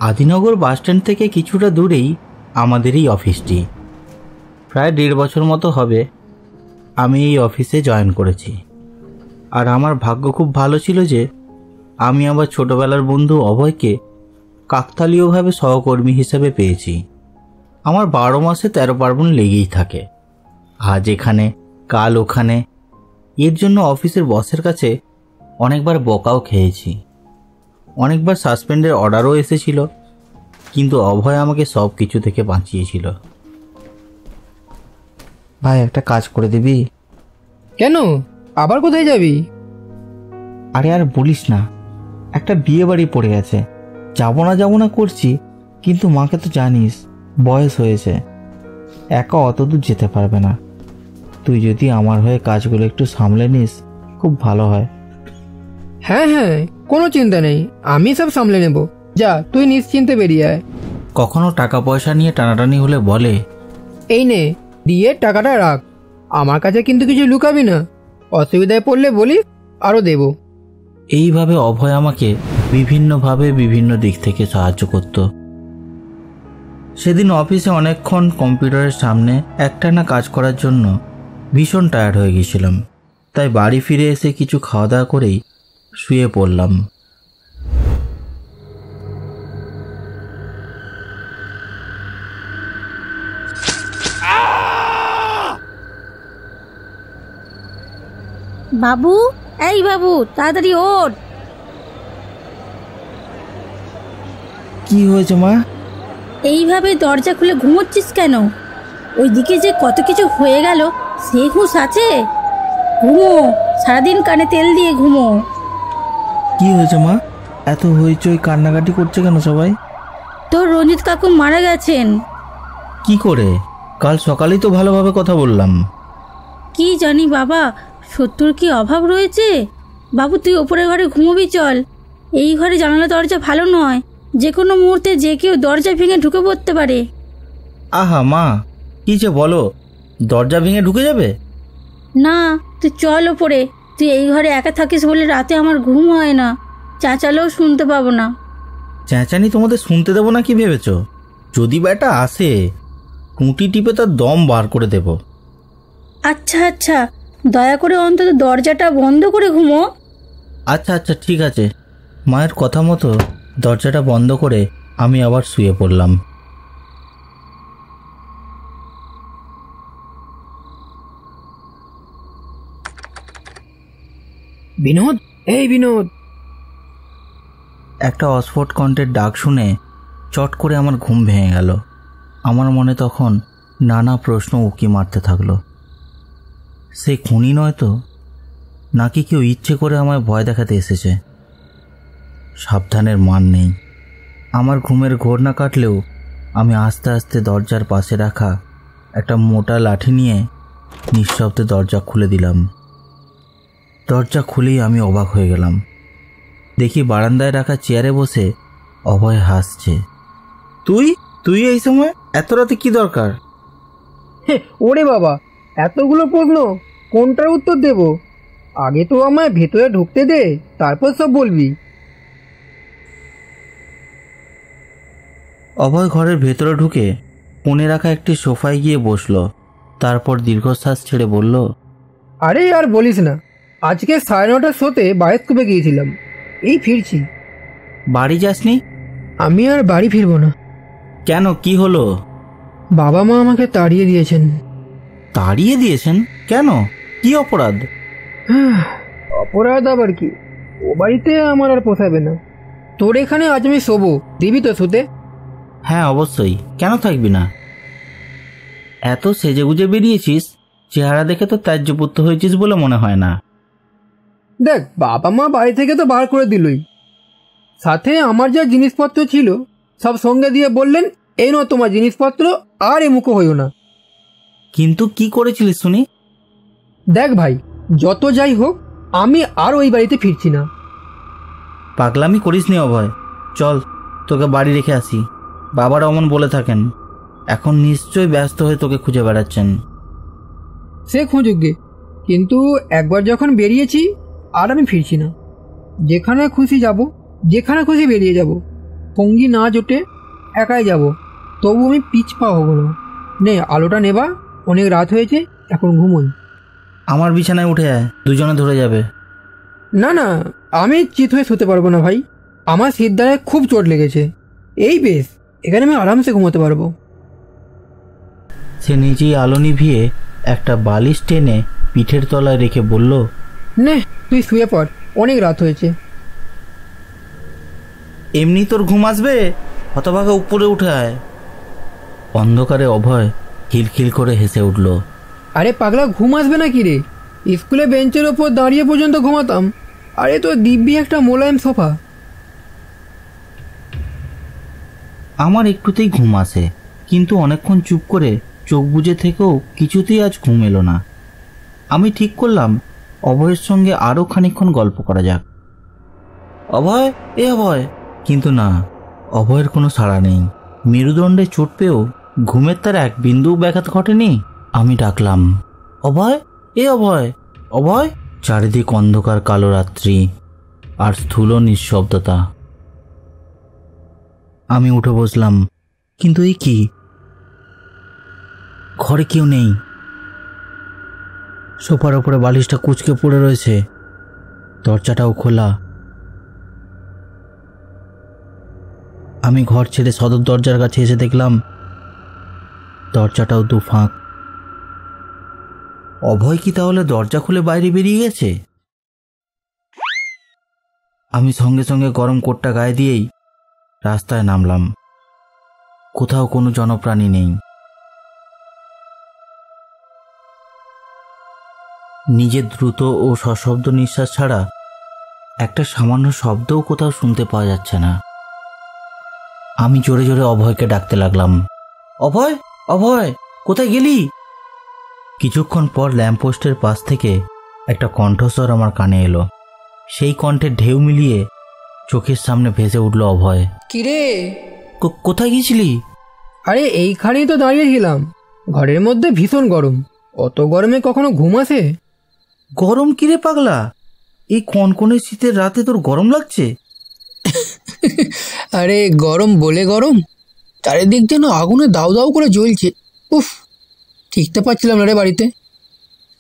আদিনগর bus stand থেকে কিছুটা দূরেই আমাদের এই অফিসটি। প্রায় 1.5 বছর মতো হবে আমি এই অফিসে জয়েন করেছি। আর আমার ভাগ্য খুব ভালো ছিল যে আমি আমার ছোটোবেলার বন্ধু অভয়কে কাকতালীয়ভাবে সহকর্মী হিসেবে পেয়েছি। আমার 12 মাসে 13 পার্বণ লেগেই থাকে, আজ এখানে কাল ওখানে। এর জন্য অফিসের বসের কাছে অনেকবার বকাও খেয়েছি, অনেকবার সাসপেন্ডের অর্ডারও এসেছিল, কিন্তু অভয় আমাকে সব কিছু থেকে বাঁচিয়েছিল। ভাই, একটা কাজ করে দিবি? কেন, আবার কোথায় যাবি? আরে আর বলিস না, একটা বিয়ে বাড়ি পড়ে আছে, যাবো না করছি, কিন্তু মাকে তো জানিস বয়স হয়েছে, একা অত দূর যেতে পারবে না। তুই যদি আমার হয়ে কাজগুলো একটু সামলে নিস খুব ভালো হয়। হ্যাঁ, কোনো চিন্তা নেই, আমি সব সামলে নেব। যা, তুই নিশ্চিন্তে বেরিয়ে আয়। কখনো টাকা পয়সা নিয়ে টানাটানি হলে বলে, এই নে, দিয়ে টাকাটা রাখ। আমার কাছে কিন্তু কিছু লুকাবি না, অসুবিধায় পড়লে বলি, আরও দেব। এইভাবে অভয় আমাকে বিভিন্নভাবে বিভিন্ন দিক থেকে সাহায্য করত। সেদিন অফিসে অনেকক্ষণ কম্পিউটারের সামনে একটানা কাজ করার জন্য ভীষণ টায়ার্ড হয়ে গেছিলাম, তাই বাড়ি ফিরে এসে কিছু খাওয়া দাওয়া করেই শুয়ে পড়লাম। বাবু, এই বাবু, তাড়াতাড়ি ওঠ। কি হয়েছে মা? এইভাবে দরজা খুলে ঘুমোচ্ছিস কেন? ওইদিকে যে কত কিছু হয়ে গেল, সে হুঁশ আছে? ঘুমো, সারাদিন কানে তেল দিয়ে ঘুমো। কি হয়েছে মা? এত হইচই কান্নাকাটি করছে কেন সবাই? তোর রঞ্জিত কাকু মারা গেছেন। কি করে? কাল সকালেই তো ভালোভাবে কথা বললাম। কি জানি বাবা, সত্যর কি অভাব রয়েছে? বাবু, তুই ওপরের ঘরে ঘুমোবি চল। এই ঘরে জানালা দরজা ভালো নয়, যে কোনো মুহূর্তে যে কেউ দরজা ভেঙে ঢুকে পড়তে পারে। আহা মা, কি যে বলো, দরজা ভেঙে ঢুকে যাবে? না, তুই চল ওপরে। তুই এই ঘরে একা থাকিস বলে রাতে আমার ঘুম হয় না, চেঁচালেও শুনতে পাবো না। চেঁচানি তোমাদের শুনতে দেবো না কি ভেবেছো? যদি ব্যাটা আসে, টুঁটি টিপে তার দম বার করে দেব। আচ্ছা, দয়া করে অন্তত দরজাটা বন্ধ করে ঘুমো। আচ্ছা ঠিক আছে। মায়ের কথা মতো দরজাটা বন্ধ করে আমি আবার শুয়ে পড়লাম। বিনোদ, এই বিনোদ। একটা অস্ফুট কণ্ঠের ডাক শুনে চট করে আমার ঘুম ভেঙে গেল। আমার মনে তখন নানা প্রশ্ন উকি মারতে থাকলো। সে খুনি নয় তো, নাকি কেউ ইচ্ছে করে আমায় ভয় দেখাতে এসেছে? সাবধানের মান নেই। আমার ঘুমের ঘোর না কাটলেও আমি আস্তে আস্তে দরজার পাশে রাখা একটা মোটা লাঠি নিয়ে নিঃশব্দে দরজা খুলে দিলাম। দরজা খুলেই আমি অবাক হয়ে গেলাম। দেখি বারান্দায় রাখা চেয়ারে বসে অভয় হাসছে। তুই এই সময় এত রাতে কি দরকার? ওরে বাবা, এতগুলো প্রশ্ন, কোনটার উত্তর দেব? আগে তো আমায় ভেতরে ঢুকতে দে, তারপর সব বলবি। অভয় ঘরের ভেতরে ঢুকে কোণে রাখা একটি সোফায় গিয়ে বসলো। তারপর দীর্ঘশ্বাস ছেড়ে বলল, আরে আর বলিস না, আজকে 9:30টার শোতে বায়োস্কোপে গিয়েছিলাম, এই ফিরছি। বাড়ি যাসনি? আমি আর বাড়ি ফিরবো না। কেন, কি হলো? বাবা মা আমাকে তাড়িয়ে দিয়েছেন। তাড়িয়ে দিয়েছেন? কেন, কি অপরাধ? অপরাধ আবার কি, ও বাড়িতে আমার আর পোষাবে না। তোর এখানে আজ আমি শোবো, দিবি তো শুতে? হ্যাঁ অবশ্যই, কেন থাকবি না। এত সেজেগুজে বেরিয়েছিস, চেহারা দেখে তো ত্যায্যপুত্র হয়েছিস বলে মনে হয় না। দেখ, বাবা মা বাড়ি থেকে তো বার করে দিলই, সাথে আমার যা জিনিসপত্র ছিল সব সঙ্গে দিয়ে বললেন, এই নাও তোমার জিনিসপত্র, আর এমুখো হইও না। কিন্তু কি করেছিলিস শুনি? দেখ ভাই, যত যাই হোক, আমি আর ওই বাড়িতে ফিরছি না। পাগলামি করিস নি অভয়, চল তোকে বাড়ি রেখে আসি। বাবার অমন বলে থাকেন, এখন নিশ্চয়ই ব্যস্ত হয়ে তোকে খুঁজে বেড়াচ্ছেন। সে খুঁজুক গে, কিন্তু একবার যখন বেরিয়েছি আর আমি ফিরছি না। যেখানে খুশি যাব, যেখানে খুশি বেরিয়ে যাব। সঙ্গী না জোটে একাই যাব, তবু আমি পিছপা হব না। নে আলোটা নেবা, অনেক রাত হয়েছে, এখন ঘুমোই। আমার বিছানায় উঠে আয়, দুজনে ধরে যাবে। না না, আমি চিত হয়ে শুতে পারবো না ভাই, আমার সিদ্ধারে খুব চোট লেগেছে। এই বেশ, এখানে আমি আরামসে ঘুমোতে পারবো। সে নিজেই আলো নিভিয়ে একটা বালিশ টেনে পিঠের তলায় রেখে বলল, নে তুই শুয়ে পড়, অনেক রাত হয়েছে। এমনি তোর ঘুম আসবে, হতভাগা উপরে উঠে আয়। অন্ধকারে অভয় খিলখিল করে হেসে উঠল। আরে পাগলা, ঘুম আসবে না কি রে? স্কুলে বেঞ্চের ওপর দাঁড়িয়ে পর্যন্ত ঘুমাতাম, আরে তো দিব্যি একটা মোলায়েম সোফা। আমার একটুতেই ঘুম আসে, কিন্তু অনেকক্ষণ চুপ করে চোখ বুজে থেকেও কিছুতেই আজ ঘুম এলো না। আমি ঠিক করলাম অভয়ের সঙ্গে আরও খানিকক্ষণ গল্প করা যাক। অভয়, এ অভয়। কিন্তু না, অভয়ের কোনো সাড়া নেই। মেরুদণ্ডে চোট পেয়েও ঘুমের তার এক বিন্দু ব্যাঘাত ঘটেনি। আমি ডাকলাম, অভয়, এ অভয়, অভয়। চারিদিক অন্ধকার, কালো রাত্রি আর স্থূল নিঃশব্দতা। আমি উঠে বসলাম, কিন্তু এই কি, ঘরে কেউ নেই। সোফার ওপরে বালিশটা কুঁচকে পড়ে রয়েছে, দরজাটাও খোলা। আমি ঘর ছেড়ে সদর দরজার কাছে এসে দেখলাম দরজাটাও দুফাঁক। অভয় কি তাহলে দরজা খুলে বাইরে বেরিয়ে গেছে? আমি সঙ্গে সঙ্গে গরম কোটটা গায়ে দিয়েই রাস্তায় নামলাম। কোথাও কোনো জনপ্রাণী নেই। নিজের দ্রুত ও সশব্দ নিঃশ্বাস ছাড়া একটা সামান্য শব্দও কোথাও শুনতে পাওয়া যাচ্ছে না। আমি জোরে জোরে অভয়কে ডাকতে লাগলাম, অভয়, অভয়, কোথায় গেলি? কিছুক্ষণ পর ল্যাম্পপোস্টের পাশ থেকে একটা কণ্ঠস্বর আমার কানে এলো। সেই কণ্ঠের ঢেউ মিলিয়ে চোখের সামনে ভেসে উঠল অভয়। কিরে, কোথায় গিয়েছিলি? আরে এইখানেই তো দাঁড়িয়েছিলাম, ঘরের মধ্যে ভীষণ গরম। অত গরমে কখনো ঘুম আসে? গরম কিরে পাগলা, এই কনকনে শীতের রাতে তোর গরম লাগছে? আরে গরম বলে গরম, চারিদিক যেন আগুনে দাউ দাউ করে জ্বলছে। উফ, ঠিকতে পারছিলাম না রে বাড়িতে।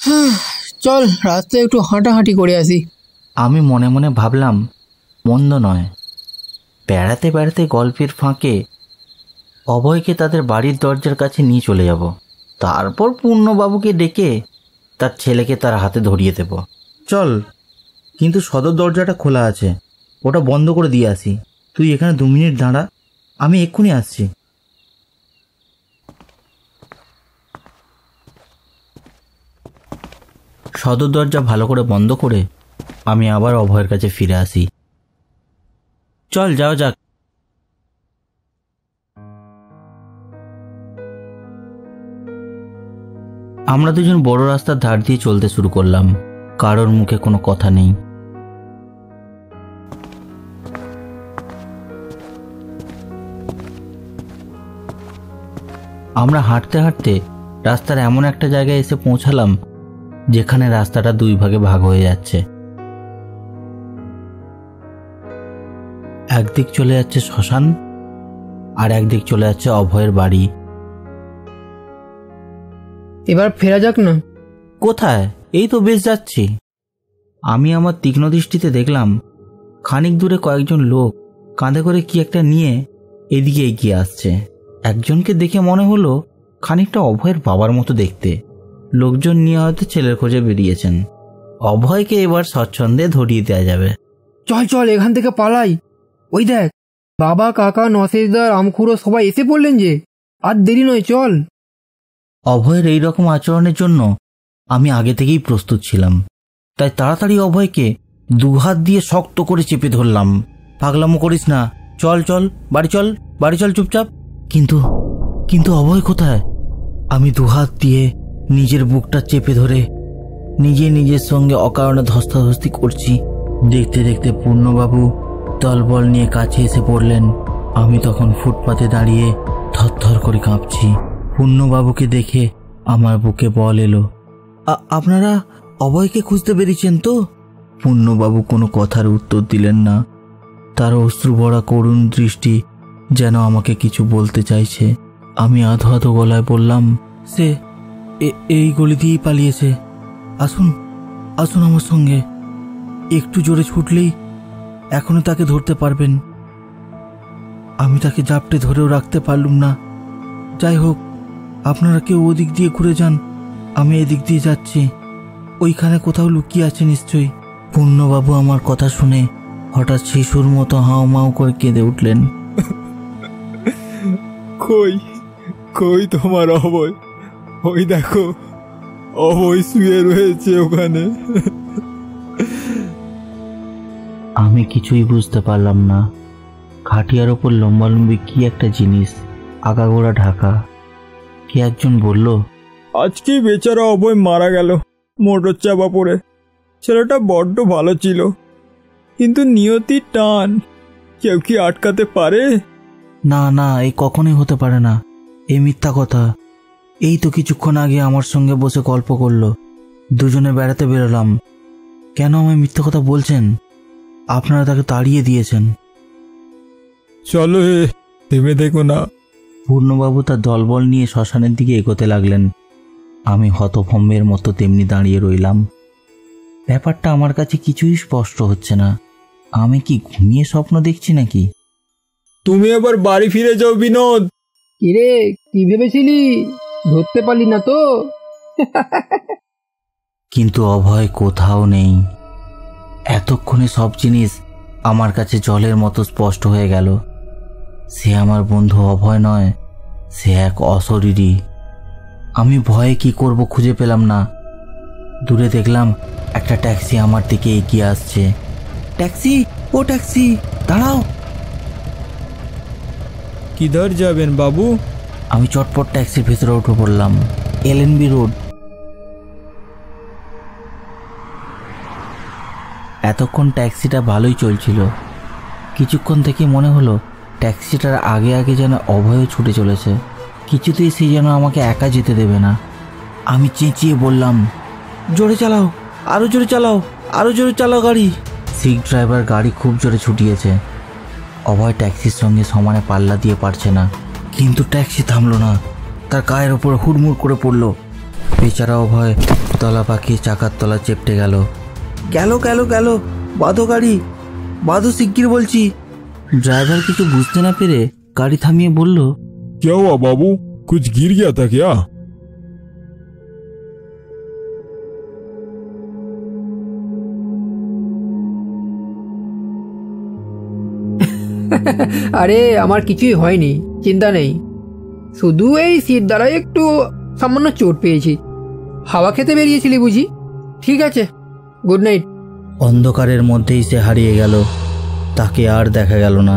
হ্যাঁ, চল রাস্তায় একটু হাঁটাহাঁটি করে আসি। আমি মনে মনে ভাবলাম, মন্দ নয়। বেড়াতে বেড়াতে গল্পের ফাঁকে অভয়কে তাদের বাড়ির দরজার কাছে নিয়ে চলে যাব, তারপর পূর্ণবাবুকে ডেকে তার ছেলেকে তার হাতে ধরিয়ে দেব। চল, কিন্তু সদর দরজাটা খোলা আছে, ওটা বন্ধ করে দিয়ে আসি। তুই এখানে 2 মিনিট দাঁড়া, আমি এক্ষুনি আসছি। সদর দরজা ভালো করে বন্ধ করে আমি আবার অভয়ের কাছে ফিরে আসি। চল যাও যাক। আমরা দুজন বড় রাস্তার ধার দিয়ে চলতে শুরু করলাম। কারোর মুখে কোনো কথা নেই। আমরা হাঁটতে হাঁটতে রাস্তার এমন একটা জায়গায় এসে পৌঁছালাম যেখানে রাস্তাটা 2 ভাগে ভাগ হয়ে যাচ্ছে। একদিক চলে যাচ্ছে শ্মশান, আর একদিক চলে যাচ্ছে অভয়ের বাড়ি। এবার ফেরা যাক না। কোথায়? এই তো বেশ যাচ্ছি। আমি আমার তীক্ষ্ণ দৃষ্টিতে দেখলাম খানিক দূরে কয়েকজন লোক কাঁধে করে কি একটা নিয়ে এদিকে এগিয়ে আসছে। একজনকে দেখে মনে হলো খানিকটা অভয়ের বাবার মতো দেখতে। লোকজন নিয়ে হয়তো ছেলের খোঁজে বেরিয়েছেন। অভয়কে এবার স্বচ্ছন্দে ধরিয়ে দেওয়া যাবে। চল চল, এখান থেকে পালাই। ওই দেখ, বাবা, কাকা, নসেজদা, রামখুড়ো সবাই এসে পড়লেন যে। আর দেরি নয়, চল। অভয়ের এই রকম আচরণের জন্য আমি আগে থেকেই প্রস্তুত ছিলাম, তাই তাড়াতাড়ি অভয়কে 2 হাত দিয়ে শক্ত করে চেপে ধরলাম। পাগলামো করিস না, চল চল, বাড়ি চল, বাড়ি চল চুপচাপ। কিন্তু অভয় কোথায়? আমি 2 হাত দিয়ে নিজের বুকটা চেপে ধরে নিজের সঙ্গে অকারণে ধস্তাধস্তি করছি। দেখতে দেখতে পূর্ণবাবু দলবল নিয়ে কাছে এসে পড়লেন। আমি তখন ফুটপাতে দাঁড়িয়ে থরথর করে কাঁপছি। পূর্ণবাবুকে দেখে আমার বুকে বল এলো, আপনারা অভয়কে খুঁজতে বেরিয়েছেন তো? পূর্ণবাবু কোনো কথার উত্তর দিলেন না। তার অশ্রু ভরা করুণ দৃষ্টি যেন আমাকে কিছু বলতে চাইছে। আমি আধো আধো গলায় বললাম, সে এই গলি দিয়েই পালিয়েছে। আসুন আসুন আমার সঙ্গে, একটু জোরে ছুটলেই এখনো তাকে ধরতে পারবেন। আমি তাকে জাপটে ধরেও রাখতে পারলুম না। যাই হোক, আপনারা কেউ ওদিক দিয়ে ঘুরে যান, আমি এদিক দিয়ে যাচ্ছি। ওইখানে কোথাও লুকিয়ে আছে নিশ্চয়ই। পূর্ণবাবু আমার কথা শুনে হঠাৎ শিশুর মতো হাও মাও করে কেঁদে উঠলেন। কই কই তোমার অভয়? ওই দেখো, অভয় শুয়ে রয়েছে ওখানে। আমি কিছুই বুঝতে পারলাম না। খাটিয়ার ওপর লম্বালম্বি কি একটা জিনিস, আগাগোড়া ঢাকা। কে একজন বলল, আজকেই বেচারা অভয় মারা গেল মোটর চাপা পড়ে। ছেলেটা বড্ড ভালো ছিল, কিন্তু নিয়তির টান কেউ কি আটকাতে পারে? না না, এই কখনোই হতে পারে না, এই মিথ্যা কথা। এই তো কিছুক্ষণ আগে আমার সঙ্গে বসে গল্প করলো, দুজনে বেড়াতে বেরোলাম। কেন আমায় মিথ্যা কথা বলছেন? আপনারা তাকে তাড়িয়ে দিয়েছেন। চলো থেমে দেখো না। পূর্ণবাবু তার দলবল নিয়ে শ্মশানের দিকে এগোতে লাগলেন। আমি হতভম্বের মতো তেমনি দাঁড়িয়ে রইলাম। ব্যাপারটা আমার কাছে কিছুই স্পষ্ট হচ্ছে না। আমি কি ঘুমিয়ে স্বপ্ন দেখছি নাকি? তুমি এবার বাড়ি ফিরে যাও বিনোদ। কিরে, কি ভেবেছিলি? ধরতে পারলি না তো? কিন্তু অভয় কোথাও নেই। এতক্ষণে সব জিনিস আমার কাছে জলের মতো স্পষ্ট হয়ে গেল। সে আমার বন্ধু অভয় নয়, সে এক অশরীরী। আমি ভয়ে কি করব খুঁজে পেলাম না। দূরে দেখলাম একটা ট্যাক্সি আমার দিকে এগিয়ে আসছে। ট্যাক্সি, ও ট্যাক্সি, দাঁড়াও। কিধর যাবেন বাবু? আমি চটপট ট্যাক্সির ভেতরে উঠে পড়লাম। LNB road. এতক্ষণ ট্যাক্সিটা ভালোই চলছিল। কিছুক্ষণ থেকে মনে হলো ট্যাক্সিটার আগে আগে যেন অভয় ছুটে চলেছে। কিছুতেই সে যেন আমাকে একা যেতে দেবে না। আমি চেঁচিয়ে বললাম, জোরে চালাও, আরও জোরে চালাও, আরও জোরে চালাও গাড়ি। সিট ড্রাইভার গাড়ি খুব জোরে ছুটিয়েছে। অভয় ট্যাক্সির সঙ্গে সমানে পাল্লা দিয়ে পারছে না, কিন্তু ট্যাক্সি থামলো না। তার গায়ের ওপর হুড়মুড় করে পড়ল। বেচারা অভয় তলা পাকিয়ে চাকার তলা চেপটে গেল। গেল গেল গেল, বাঁধো গাড়ি, বাঁধো শিগগির বলছি। ড্রাইভার কিছু বুঝতে না পেরে গাড়ি থামিয়ে বলল, क्या हुआ बाबू, कुछ गिर गया था क्या? আরে আমার কিছুই হয়নি, চিন্তা নেই। শুধু এই সিট দ্বারাই একটু সামান্য চোট পেয়েছি। হাওয়া খেতে বেরিয়েছিলি বুঝি? ঠিক আছে, গুড নাইট। অন্ধকারের মধ্যেই সে হারিয়ে গেল। তাকে আর দেখা গেল না।